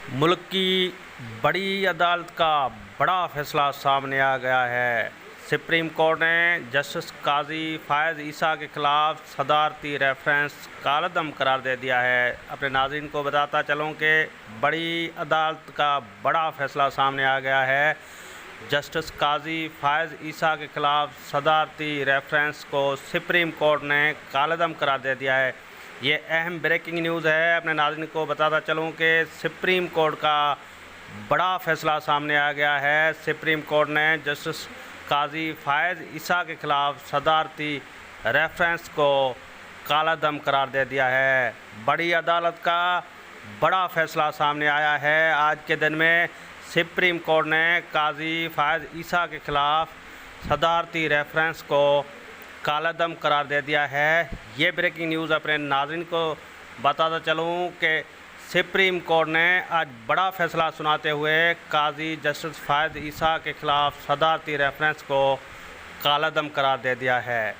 मुल्क की बड़ी अदालत का बड़ा फैसला सामने आ गया है। सुप्रीम कोर्ट ने जस्टिस काजी फ़ायज़ ईसा के ख़िलाफ़ सदारती रेफरेंस कालअदम करार दे दिया है। अपने नाज़रीन को बताता चलूँ कि बड़ी अदालत का बड़ा फैसला सामने आ गया है। जस्टिस काजी फ़ायज़ ईसा के ख़िलाफ़ सदारती रेफरेंस को सुप्रीम कोर्ट ने कालअदम करार दे दिया है। ये अहम ब्रेकिंग न्यूज़ है। अपने नाज़रीन को बताता चलूँ कि सुप्रीम कोर्ट का बड़ा फैसला सामने आ गया है। सुप्रीम कोर्ट ने जस्टिस काजी फ़ायज़ ईसा के ख़िलाफ़ सदारती रेफरेंस को कालादम करार दे दिया है। बड़ी अदालत का बड़ा फैसला सामने आया है। आज के दिन में सुप्रीम कोर्ट ने काजी फ़ायज़ ईसा के ख़िलाफ़ सदारती रेफरेंस को कालादम करार दे दिया है। ये ब्रेकिंग न्यूज़ अपने नाज़रीन को बताता चलूँ कि सुप्रीम कोर्ट ने आज बड़ा फैसला सुनाते हुए काजी जस्टिस फ़ायज़ ईसा के ख़िलाफ़ सदारती रेफरेंस को कालादम करार दे दिया है।